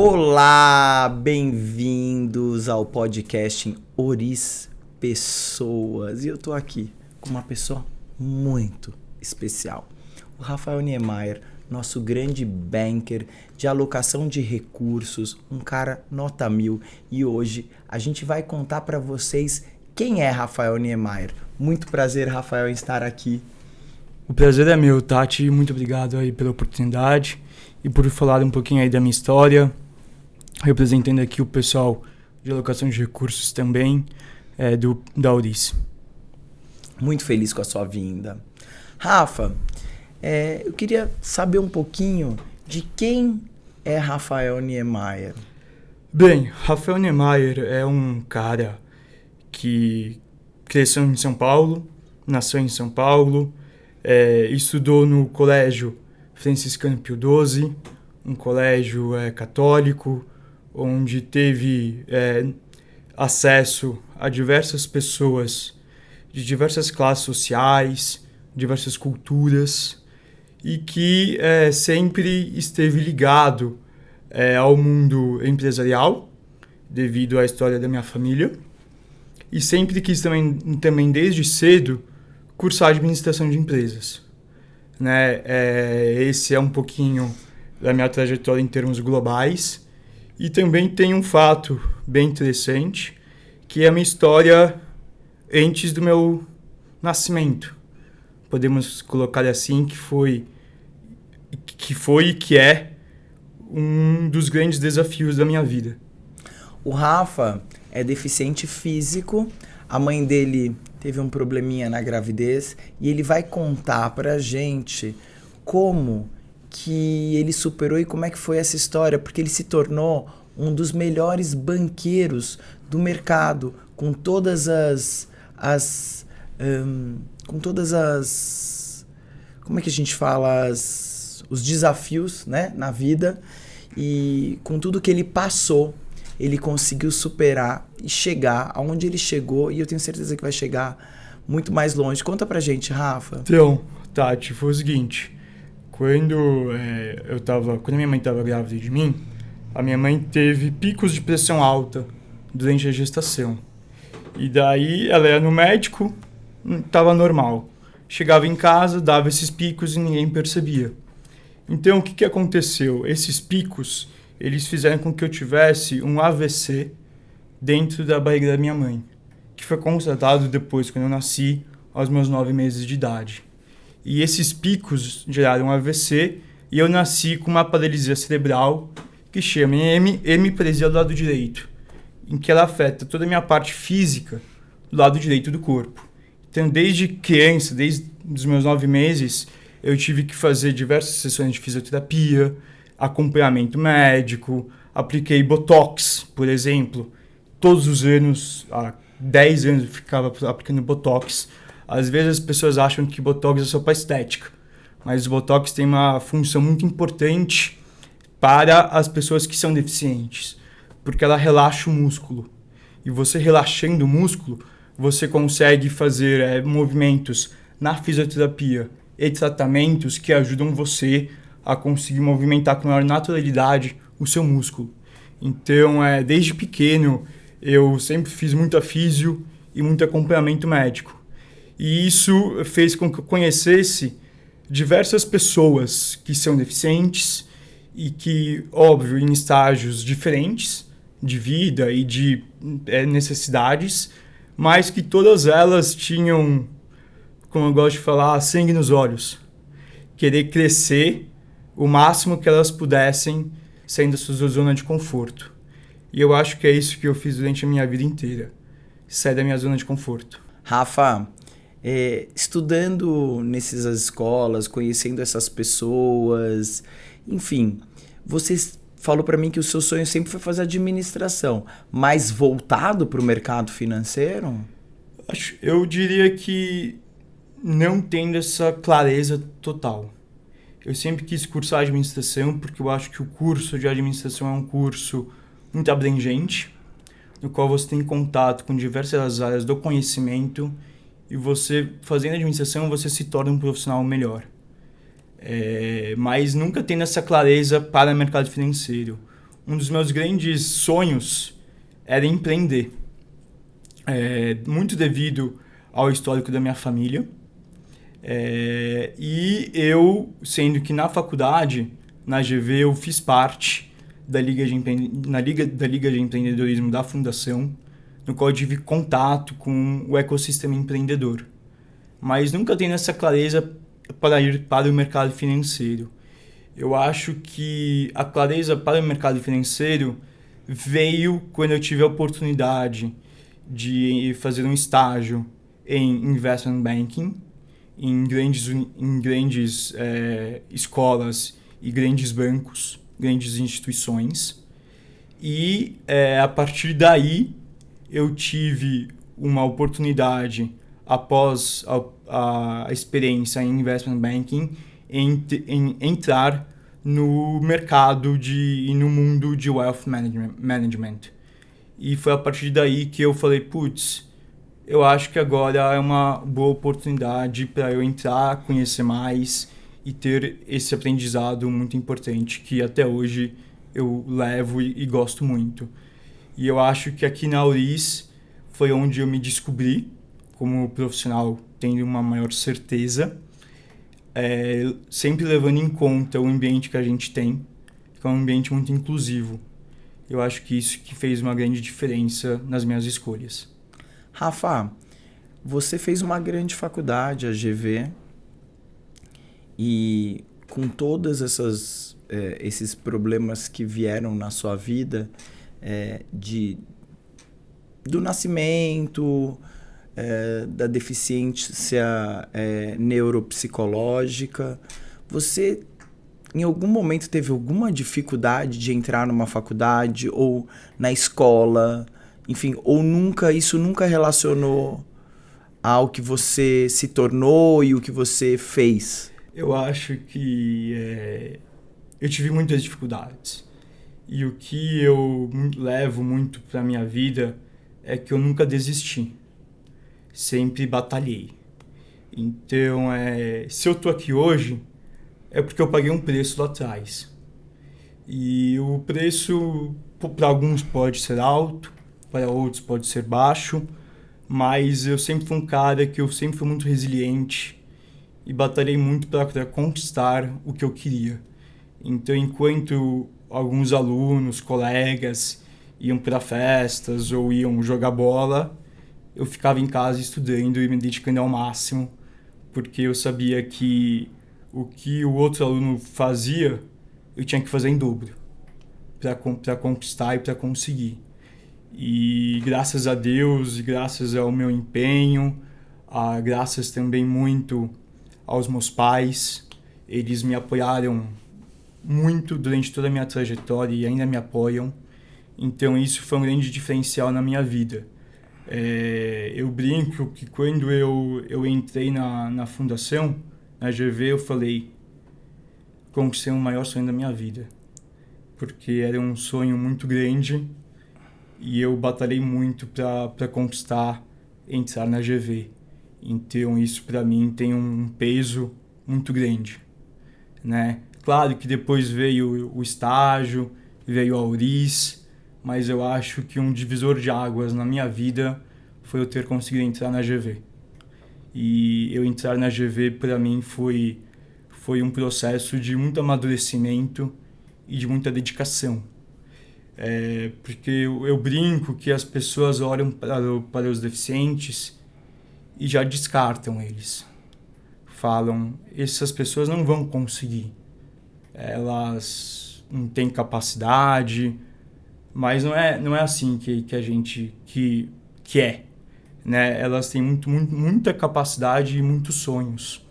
Olá, bem-vindos ao podcast Oris Pessoas. E eu tô aqui com uma pessoa muito especial. O Rafael Niemeyer, nosso grande banker de alocação de recursos, um cara nota 1000. E hoje a gente vai contar para vocês quem é Rafael Niemeyer. Muito prazer, Rafael, em estar aqui. O prazer é meu, Tati. Muito obrigado aí pela oportunidade e por falar um pouquinho aí da minha história, representando aqui o pessoal de alocação de recursos também da Oris. Muito feliz com a sua vinda. Rafa, eu queria saber um pouquinho de quem é Rafael Niemeyer. Bem, Rafael Niemeyer é um cara que cresceu em São Paulo, nasceu em São Paulo, estudou no Colégio Franciscano Pio XII, um colégio católico, onde teve acesso a diversas pessoas de diversas classes sociais, diversas culturas, e que sempre esteve ligado ao mundo empresarial, devido à história da minha família, e sempre quis também desde cedo cursar administração de empresas. Esse é um pouquinho da minha trajetória em termos globais. E também tem um fato bem interessante, que é a minha história antes do meu nascimento. Podemos colocar assim, que foi e que é um dos grandes desafios da minha vida. O Rafa é deficiente físico, a mãe dele teve um probleminha na gravidez e ele vai contar pra gente como que ele superou e como é que foi essa história, porque ele se tornou um dos melhores banqueiros do mercado, com todas as como é que a gente fala, os desafios, né, na vida, e com tudo que ele passou, ele conseguiu superar e chegar aonde ele chegou, e eu tenho certeza que vai chegar muito mais longe. Conta pra gente, Rafa. Então, Tati, foi o seguinte: quando a minha mãe estava grávida de mim, a minha mãe teve picos de pressão alta durante a gestação. E daí ela ia no médico, estava normal. Chegava em casa, dava esses picos e ninguém percebia. Então, o que aconteceu? Esses picos, eles fizeram com que eu tivesse um AVC dentro da barriga da minha mãe, que foi constatado depois, quando eu nasci, aos meus 9 meses de idade. E esses picos geraram um AVC e eu nasci com uma paralisia cerebral que chama hemiparesia do lado direito, em que ela afeta toda a minha parte física do lado direito do corpo. Então, desde criança, desde os meus 9 meses, eu tive que fazer diversas sessões de fisioterapia, acompanhamento médico, apliquei Botox, por exemplo. Todos os anos, há 10 anos eu ficava aplicando Botox. Às vezes as pessoas acham que Botox é só para estética, mas o Botox tem uma função muito importante para as pessoas que são deficientes, porque ela relaxa o músculo. E você relaxando o músculo, você consegue fazer movimentos na fisioterapia e tratamentos que ajudam você a conseguir movimentar com maior naturalidade o seu músculo. Então, desde pequeno, eu sempre fiz muita físio e muito acompanhamento médico. E isso fez com que eu conhecesse diversas pessoas que são deficientes e que, óbvio, em estágios diferentes de vida e de necessidades, mas que todas elas tinham, como eu gosto de falar, sangue nos olhos. Querer crescer o máximo que elas pudessem, saindo da sua zona de conforto. E eu acho que é isso que eu fiz durante a minha vida inteira. Sair da minha zona de conforto. Rafa, estudando nessas escolas, conhecendo essas pessoas, enfim, você falou para mim que o seu sonho sempre foi fazer administração, mas voltado para o mercado financeiro? Eu diria que não tendo essa clareza total. Eu sempre quis cursar administração porque eu acho que o curso de administração é um curso muito abrangente, no qual você tem contato com diversas áreas do conhecimento e você, fazendo administração, você se torna um profissional melhor. Mas nunca tendo essa clareza para o mercado financeiro. um dos meus grandes sonhos era empreender. Muito devido ao histórico da minha família. E eu, sendo que na faculdade, na GV, eu fiz parte da Liga de Empreendedorismo da Fundação, no qual eu tive contato com o ecossistema empreendedor. Mas nunca tenho essa clareza para ir para o mercado financeiro. Eu acho que a clareza para o mercado financeiro veio quando eu tive a oportunidade de fazer um estágio em investment banking, em grandes escolas e grandes bancos, grandes instituições. E a partir daí eu tive uma oportunidade, após a experiência em investment banking, em entrar no mercado e no mundo de wealth management. E foi a partir daí que eu falei, putz, eu acho que agora é uma boa oportunidade para eu entrar, conhecer mais e ter esse aprendizado muito importante que até hoje eu levo e gosto muito. E eu acho que aqui na URIS foi onde eu me descobri como profissional, tendo uma maior certeza, sempre levando em conta o ambiente que a gente tem, que é um ambiente muito inclusivo. Eu acho que isso que fez uma grande diferença nas minhas escolhas. Rafa, você fez uma grande faculdade, a GV, e com todos esses problemas que vieram na sua vida, do nascimento, da deficiência neuropsicológica, você em algum momento teve alguma dificuldade de entrar numa faculdade ou na escola, enfim, ou isso nunca relacionou ao que você se tornou e o que você fez? Eu acho que eu tive muitas dificuldades. E o que eu levo muito para minha vida é que eu nunca desisti. Sempre batalhei. Então, se eu tô aqui hoje, é porque eu paguei um preço lá atrás. E o preço, para alguns, pode ser alto, para outros pode ser baixo, mas eu sempre fui um cara que eu sempre fui muito resiliente e batalhei muito para conquistar o que eu queria. Então, enquanto alguns alunos, colegas, iam para festas ou iam jogar bola, eu ficava em casa estudando e me dedicando ao máximo, porque eu sabia que o que o outro aluno fazia, eu tinha que fazer em dobro para conquistar e para conseguir. E graças a Deus e graças ao meu empenho, graças também muito aos meus pais, eles me apoiaram muito durante toda a minha trajetória e ainda me apoiam. Então isso foi um grande diferencial na minha vida. Eu brinco que quando eu entrei na fundação, na GV, eu falei, conquistei o maior sonho da minha vida. Porque era um sonho muito grande e eu batalhei muito para conquistar, entrar na GV. Então isso para mim tem um peso muito grande, né? Claro que depois veio o estágio, veio a URIS, mas eu acho que um divisor de águas na minha vida foi eu ter conseguido entrar na GV. E eu entrar na GV para mim foi um processo de muito amadurecimento e de muita dedicação. Porque eu brinco que as pessoas olham para os deficientes e já descartam eles. Falam, essas pessoas não vão conseguir. Elas não têm capacidade, mas não é assim que a gente é, né? Elas têm muita capacidade e muitos sonhos.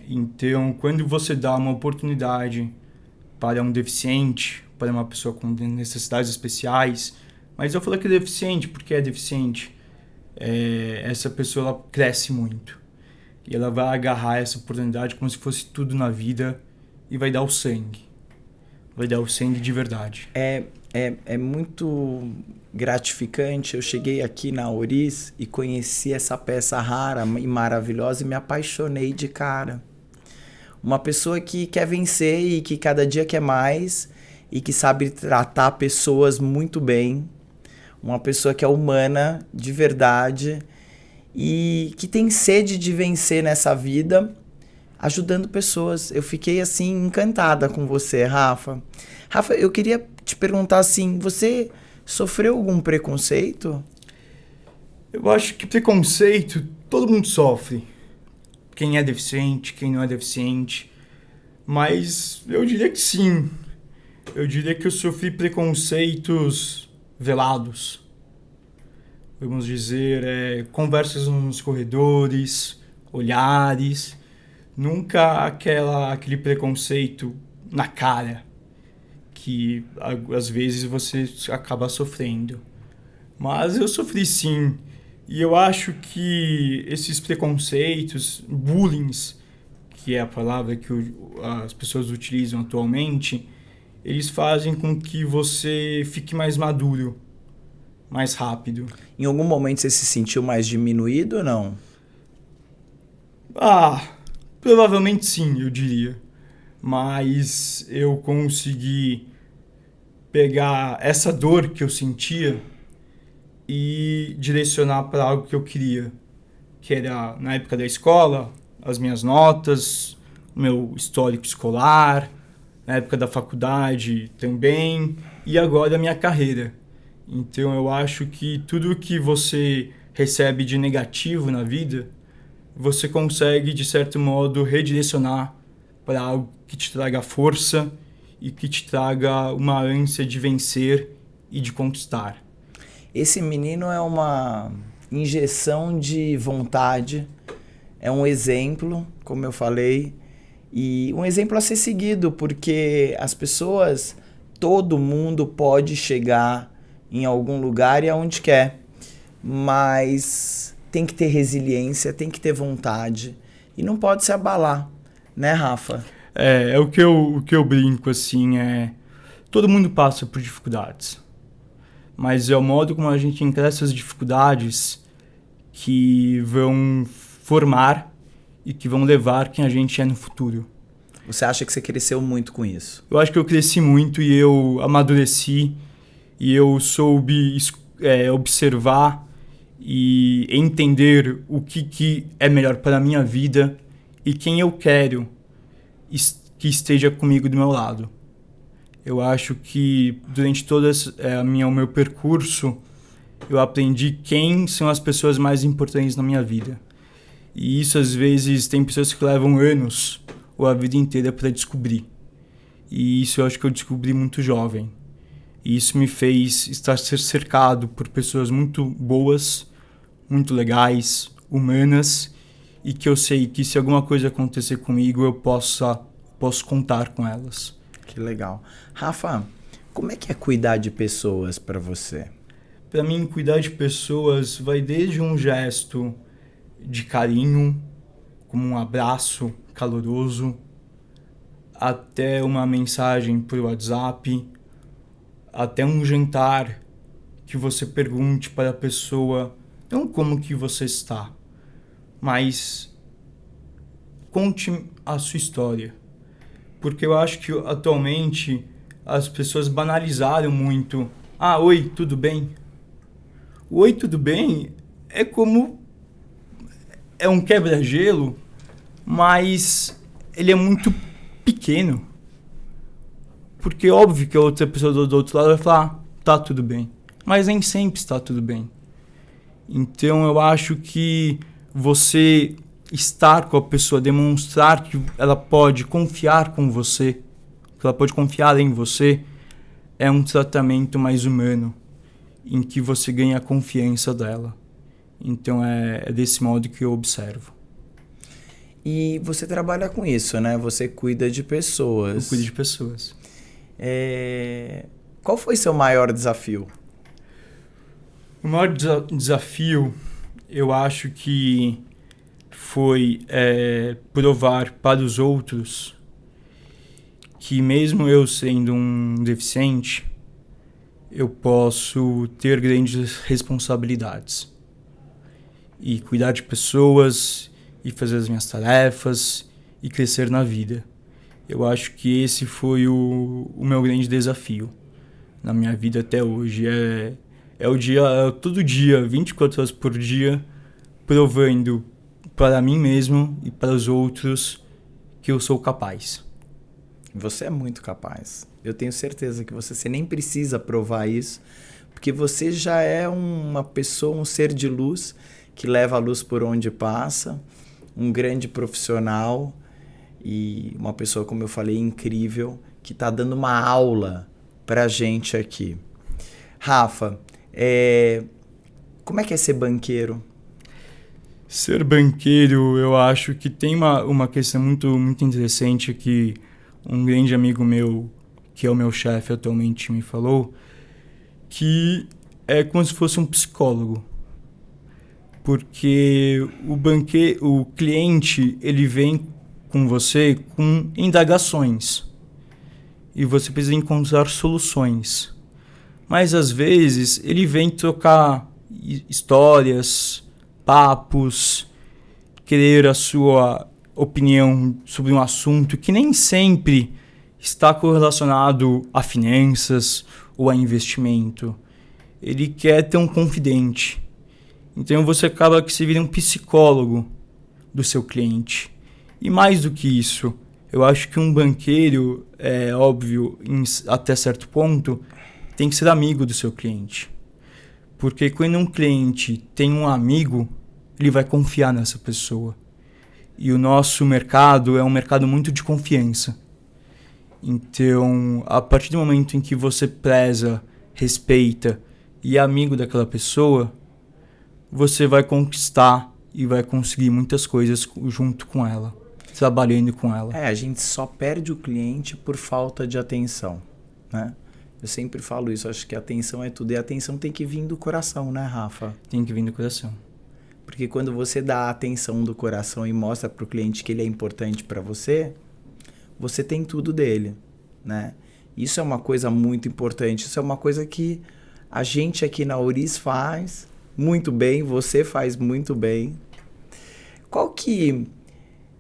Então, quando você dá uma oportunidade para um deficiente, para uma pessoa com necessidades especiais, mas eu falo que é deficiente porque é deficiente, essa pessoa ela cresce muito e ela vai agarrar essa oportunidade como se fosse tudo na vida e vai dar o sangue de verdade. É muito gratificante. Eu cheguei aqui na URIS e conheci essa peça rara e maravilhosa e me apaixonei de cara. Uma pessoa que quer vencer e que cada dia quer mais e que sabe tratar pessoas muito bem. Uma pessoa que é humana de verdade e que tem sede de vencer nessa vida, ajudando pessoas. Eu fiquei assim encantada com você, Rafa. Rafa, eu queria te perguntar assim, você sofreu algum preconceito? Eu acho que preconceito todo mundo sofre. Quem é deficiente, quem não é deficiente. Mas eu diria que sim. Eu diria que eu sofri preconceitos velados. Vamos dizer, conversas nos corredores, olhares. Nunca aquele preconceito na cara que às vezes você acaba sofrendo. Mas eu sofri sim. E eu acho que esses preconceitos, bullying, que é a palavra que as pessoas utilizam atualmente, eles fazem com que você fique mais maduro, mais rápido. Em algum momento você se sentiu mais diminuído ou não? Provavelmente sim, eu diria. Mas eu consegui pegar essa dor que eu sentia e direcionar para algo que eu queria, que era, na época da escola, as minhas notas, o meu histórico escolar, na época da faculdade também, e agora a minha carreira. Então eu acho que tudo que você recebe de negativo na vida, você consegue, de certo modo, redirecionar para algo que te traga força e que te traga uma ânsia de vencer e de conquistar. Esse menino é uma injeção de vontade, é um exemplo, como eu falei, e um exemplo a ser seguido, porque as pessoas, todo mundo pode chegar em algum lugar e aonde quer, mas tem que ter resiliência, tem que ter vontade e não pode se abalar, né, Rafa? É o que eu brinco, assim, todo mundo passa por dificuldades, mas é o modo como a gente encara essas dificuldades que vão formar e que vão levar quem a gente é no futuro. Você acha que você cresceu muito com isso? Eu acho que eu cresci muito e eu amadureci e eu soube observar e entender o que é melhor para a minha vida e quem eu quero que esteja comigo do meu lado. Eu acho que durante todo o meu percurso eu aprendi quem são as pessoas mais importantes na minha vida. E isso às vezes tem pessoas que levam anos ou a vida inteira para descobrir. E isso eu acho que eu descobri muito jovem. E isso me fez estar cercado por pessoas muito boas, muito legais, humanas, e que eu sei que se alguma coisa acontecer comigo, eu posso contar com elas. Que legal. Rafa, como é que é cuidar de pessoas para você? Para mim, cuidar de pessoas vai desde um gesto de carinho, como um abraço caloroso, até uma mensagem por WhatsApp, até um jantar que você pergunte para a pessoa, não como que você está, mas conte a sua história. Porque eu acho que atualmente as pessoas banalizaram muito. Oi, tudo bem? O oi, tudo bem é um quebra-gelo, mas ele é muito pequeno. Porque é óbvio que a outra pessoa do outro lado vai falar, tá tudo bem. Mas nem sempre está tudo bem. Então eu acho que você estar com a pessoa, demonstrar que ela pode confiar com você, que ela pode confiar em você, é um tratamento mais humano, em que você ganha a confiança dela. Então é desse modo que eu observo. E você trabalha com isso, né? Você cuida de pessoas. Eu cuido de pessoas. Qual foi seu maior desafio? O maior desafio, eu acho que foi provar para os outros que mesmo eu sendo um deficiente, eu posso ter grandes responsabilidades e cuidar de pessoas e fazer as minhas tarefas e crescer na vida. Eu acho que esse foi o meu grande desafio na minha vida até hoje. Todo dia, 24 horas por dia, provando para mim mesmo e para os outros que eu sou capaz. Você é muito capaz. Eu tenho certeza que você nem precisa provar isso, porque você já é uma pessoa, um ser de luz, que leva a luz por onde passa, um grande profissional e uma pessoa, como eu falei, incrível, que está dando uma aula pra gente aqui. Rafa, como é que é ser banqueiro? Ser banqueiro, eu acho que tem uma questão muito, muito interessante que um grande amigo meu, que é o meu chefe atualmente, me falou, que é como se fosse um psicólogo. Porque o cliente, ele vem com você com indagações e você precisa encontrar soluções. Mas às vezes ele vem trocar histórias, papos, querer a sua opinião sobre um assunto que nem sempre está correlacionado a finanças ou a investimento. Ele quer ter um confidente. Então você acaba que se vira um psicólogo do seu cliente. E mais do que isso, eu acho que um banqueiro, é óbvio, até certo ponto, tem que ser amigo do seu cliente. Porque quando um cliente tem um amigo, ele vai confiar nessa pessoa. E o nosso mercado é um mercado muito de confiança. Então, a partir do momento em que você preza, respeita e é amigo daquela pessoa, você vai conquistar e vai conseguir muitas coisas junto com ela, trabalhando com ela. A gente só perde o cliente por falta de atenção, né? Eu sempre falo isso, acho que a atenção é tudo. E a atenção tem que vir do coração, né, Rafa? Tem que vir do coração. Porque quando você dá a atenção do coração e mostra para o cliente que ele é importante para você, você tem tudo dele, né? Isso é uma coisa muito importante. Isso é uma coisa que a gente aqui na Oris faz muito bem, você faz muito bem. Qual que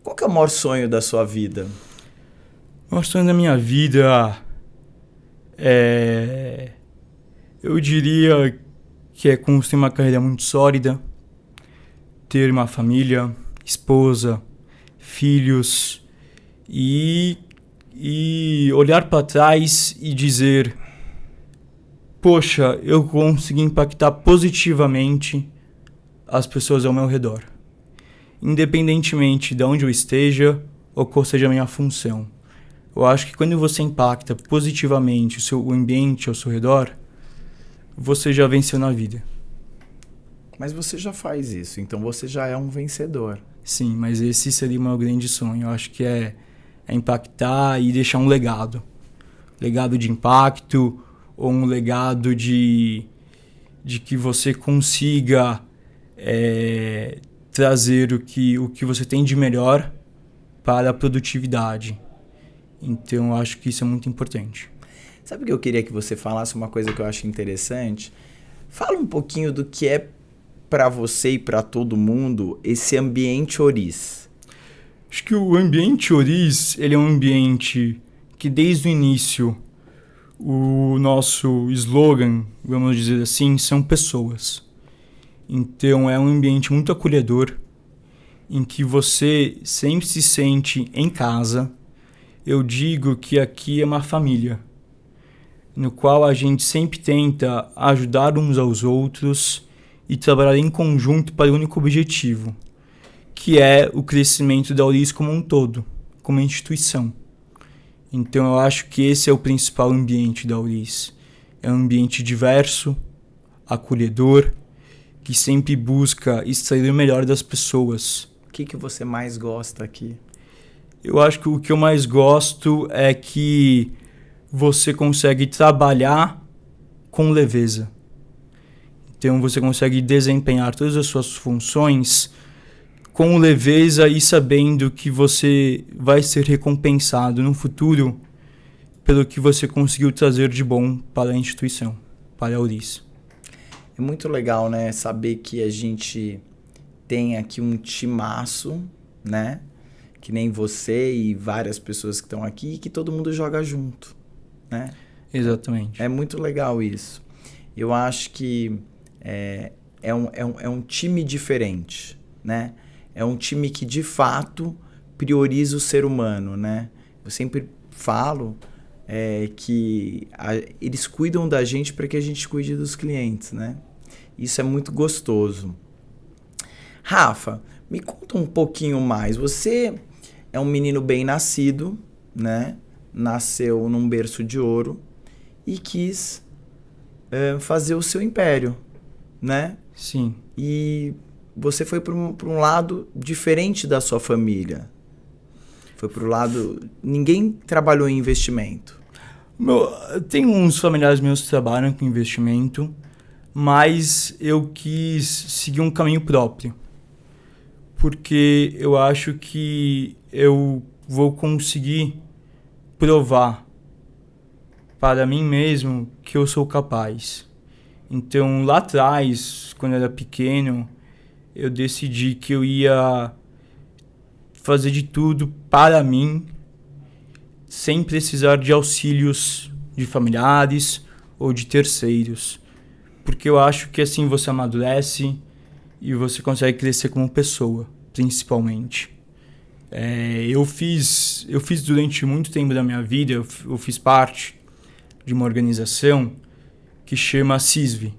é o maior sonho da sua vida? O maior sonho da minha vida eu diria que é construir uma carreira muito sólida, ter uma família, esposa, filhos e olhar para trás e dizer: poxa, eu consegui impactar positivamente as pessoas ao meu redor, independentemente de onde eu esteja ou qual seja a minha função. Eu acho que quando você impacta positivamente o ambiente ao seu redor, você já venceu na vida. Mas você já faz isso, então você já é um vencedor. Sim, mas esse seria o meu grande sonho. Eu acho que é impactar e deixar um legado. Legado de impacto ou um legado de que você consiga trazer o que você tem de melhor para a produtividade. Então, eu acho que isso é muito importante. Sabe o que eu queria que você falasse? Uma coisa que eu acho interessante. Fala um pouquinho do que é para você e para todo mundo esse ambiente Oris. Acho que o ambiente Oris, ele é um ambiente que desde o início, o nosso slogan, vamos dizer assim, são pessoas. Então é um ambiente muito acolhedor, em que você sempre se sente em casa. Eu digo que aqui é uma família, no qual a gente sempre tenta ajudar uns aos outros e trabalhar em conjunto para o único objetivo, que é o crescimento da Oris como um todo, como instituição. Então eu acho que esse é o principal ambiente da Oris. É um ambiente diverso, acolhedor, que sempre busca extrair o melhor das pessoas. O que você mais gosta aqui? Eu acho que o que eu mais gosto é que você consegue trabalhar com leveza. Então você consegue desempenhar todas as suas funções com leveza e sabendo que você vai ser recompensado no futuro pelo que você conseguiu trazer de bom para a instituição, para a Oris. É muito legal, né? Saber que a gente tem aqui um timaço, né? que nem você e várias pessoas que estão aqui, e que todo mundo joga junto, né? Exatamente. É muito legal isso. Eu acho que é um time diferente, né? É um time que, de fato, prioriza o ser humano, né? Eu sempre falo que eles cuidam da gente para que a gente cuide dos clientes, né? Isso é muito gostoso. Rafa, me conta um pouquinho mais. Você é um menino bem nascido, né? Nasceu num berço de ouro e quis fazer o seu império, né? Sim. E você foi para um lado diferente da sua família. Foi para o lado... Ninguém trabalhou em investimento. Tem uns familiares meus que trabalham com investimento, mas eu quis seguir um caminho próprio. Porque eu acho que eu vou conseguir provar para mim mesmo que eu sou capaz. Então, lá atrás, quando eu era pequeno, eu decidi que eu ia fazer de tudo para mim, sem precisar de auxílios de familiares ou de terceiros. Porque eu acho que assim você amadurece e você consegue crescer como pessoa, principalmente. Eu fiz durante muito tempo da minha vida, eu fiz parte de uma organização que chama CISV,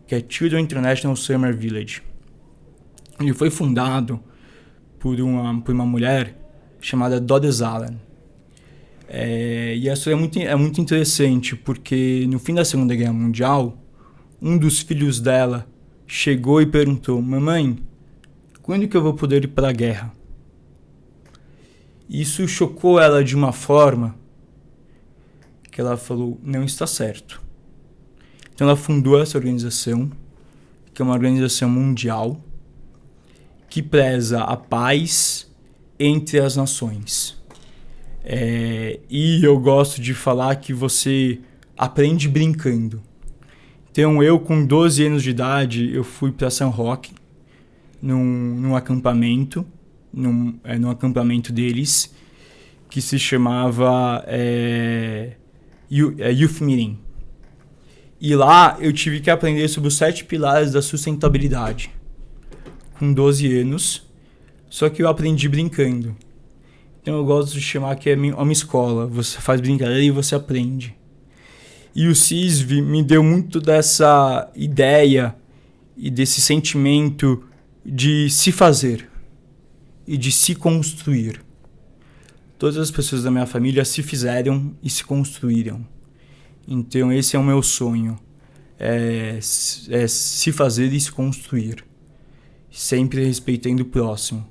que é Children International Summer Village. Ele foi fundado por uma mulher chamada Dodds Allen. E essa é muito interessante, porque no fim da Segunda Guerra Mundial, um dos filhos dela chegou e perguntou: mamãe, quando que eu vou poder ir para a guerra? Isso chocou ela de uma forma que ela falou: não está certo. Então ela fundou essa organização, que é uma organização mundial, que preza a paz entre as nações. E eu gosto de falar que você aprende brincando. Então eu, com 12 anos de idade, eu fui para São Roque, num acampamento, num acampamento deles, que se chamava Youth Meeting. E lá eu tive que aprender sobre os 7 pilares da sustentabilidade, com 12 anos, só que eu aprendi brincando. Então eu gosto de chamar que é uma escola, você faz brincadeira e você aprende. E o CISV me deu muito dessa ideia e desse sentimento de se fazer e de se construir. Todas as pessoas da minha família se fizeram e se construíram. Então esse é o meu sonho, se fazer e se construir, sempre respeitando o próximo,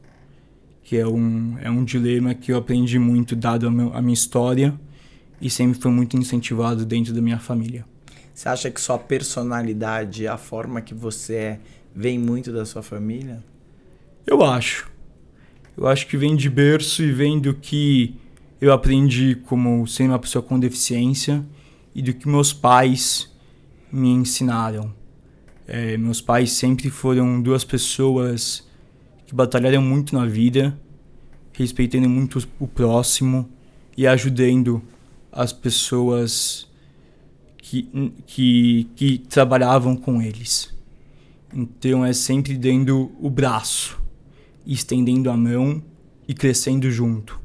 que é um dilema que eu aprendi muito dado a minha história e sempre foi muito incentivado dentro da minha família. Você acha que sua personalidade, a forma que você vem muito da sua família? Eu acho que vem de berço e vem do que eu aprendi como sendo uma pessoa com deficiência e do que meus pais me ensinaram. Meus pais sempre foram 2 pessoas que batalharam muito na vida, respeitando muito o próximo e ajudando as pessoas que trabalhavam com eles. Então é sempre dando o braço, estendendo a mão e crescendo junto.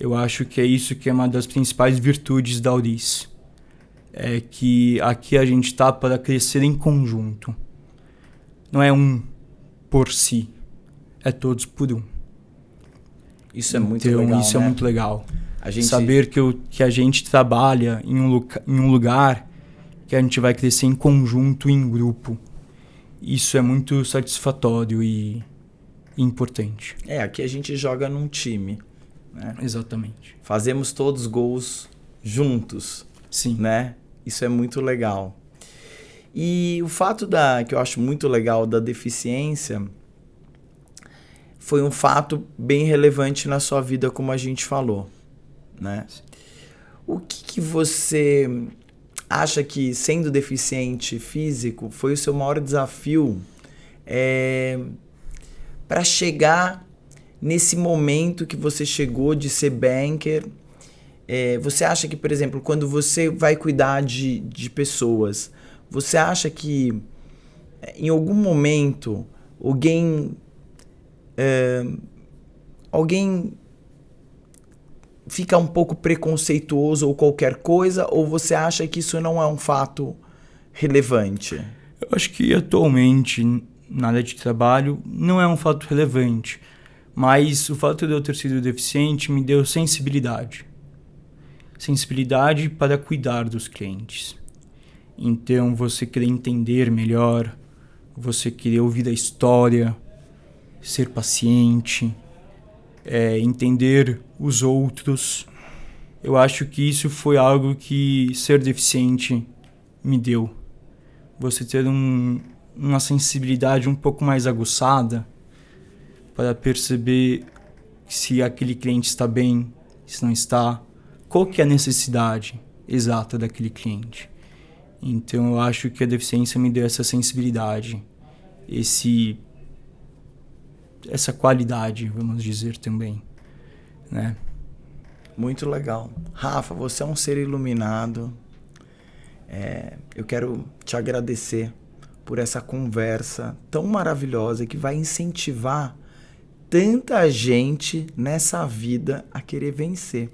Eu acho que é isso que é uma das principais virtudes da Auris. É que aqui a gente está para crescer em conjunto. Não é um por si, é todos por um. Isso é muito legal, isso né? É muito legal. A gente... Saber que a gente trabalha em um lugar que a gente vai crescer em conjunto, em grupo. Isso é muito satisfatório e importante. Aqui a gente joga num time, né? Exatamente. Fazemos todos gols juntos. Sim. Né? Isso é muito legal. E o fato que eu acho muito legal da deficiência foi um fato bem relevante na sua vida, como a gente falou, né? O que você acha que, sendo deficiente físico, foi o seu maior desafio para chegar nesse momento que você chegou de ser banker, você acha que, por exemplo, quando você vai cuidar de pessoas, você acha que em algum momento alguém fica um pouco preconceituoso ou qualquer coisa, ou você acha que isso não é um fato relevante? Eu acho que atualmente, na área de trabalho, não é um fato relevante, mas o fato de eu ter sido deficiente me deu sensibilidade. Sensibilidade para cuidar dos clientes. Então, você querer entender melhor, você querer ouvir a história, ser paciente, entender os outros. Eu acho que isso foi algo que ser deficiente me deu. Você ter uma sensibilidade um pouco mais aguçada para perceber se aquele cliente está bem, se não está, qual que é a necessidade exata daquele cliente. Então eu acho que a deficiência me deu essa sensibilidade, essa qualidade, vamos dizer também, né? Muito legal. Rafa, você é um ser iluminado. Eu quero te agradecer por essa conversa tão maravilhosa que vai incentivar tanta gente nessa vida a querer vencer.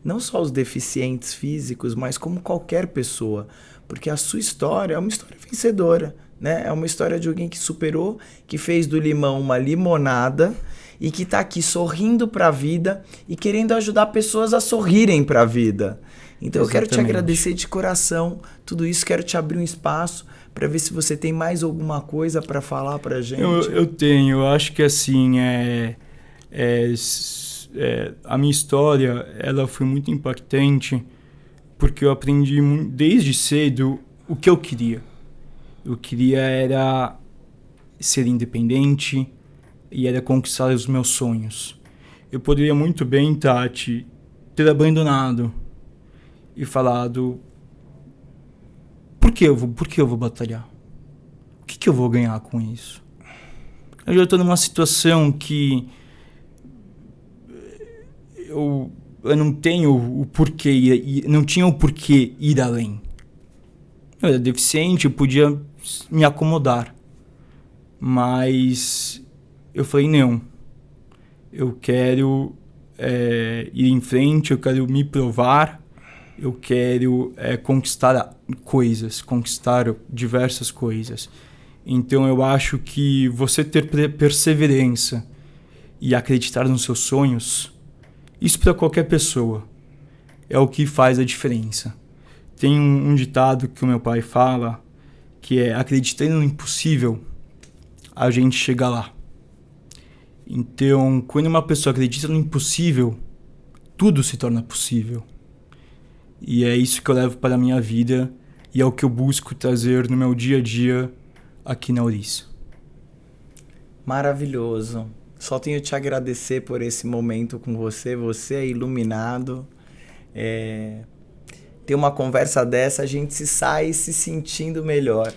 Não só os deficientes físicos, mas como qualquer pessoa. Porque a sua história é uma história vencedora, né? É uma história de alguém que superou, que fez do limão uma limonada e que está aqui sorrindo para a vida e querendo ajudar pessoas a sorrirem para a vida. Então eu quero te agradecer de coração tudo isso, quero te abrir um espaço para ver se você tem mais alguma coisa para falar para a gente. Eu tenho, eu acho que assim, a minha história ela foi muito impactante porque eu aprendi desde cedo o que eu queria. Eu queria era ser independente e era conquistar os meus sonhos. Eu poderia muito bem, Tati, ter abandonado e falado: por que eu vou batalhar? O que eu vou ganhar com isso? Eu já estou numa situação que eu não tenho o porquê, não tinha o porquê ir além. Eu era deficiente, eu podia me acomodar. Mas eu falei, não. Eu quero ir em frente, eu quero me provar, eu quero conquistar coisas, conquistar diversas coisas. Então eu acho que você ter perseverança e acreditar nos seus sonhos, isso para qualquer pessoa é o que faz a diferença. Tem um ditado que o meu pai fala, que é: acreditando no impossível, a gente chega lá. Então, quando uma pessoa acredita no impossível, tudo se torna possível. E é isso que eu levo para a minha vida e é o que eu busco trazer no meu dia a dia aqui na Oris. Maravilhoso. Só tenho te agradecer por esse momento com você. Você é iluminado. Ter uma conversa dessa, a gente se sai se sentindo melhor.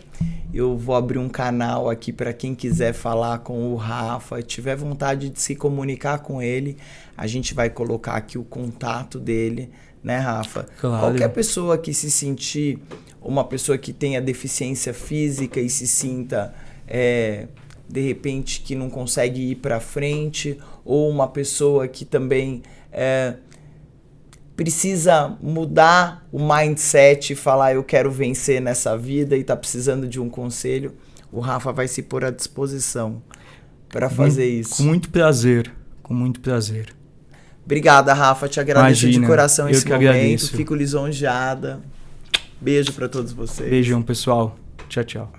Eu vou abrir um canal aqui para quem quiser falar com o Rafa, tiver vontade de se comunicar com ele, a gente vai colocar aqui o contato dele, né, Rafa? Claro. Qualquer pessoa que se sentir, uma pessoa que tenha deficiência física e se sinta, de repente, que não consegue ir para frente, ou uma pessoa que também precisa mudar o mindset e falar: eu quero vencer nessa vida, e tá precisando de um conselho, o Rafa vai se pôr à disposição para fazer isso. Com muito prazer, com muito prazer. Obrigada, Rafa, te agradeço. Imagina, de coração esse momento, agradeço. Fico lisonjeada. Beijo para todos vocês. Beijão, pessoal. Tchau, tchau.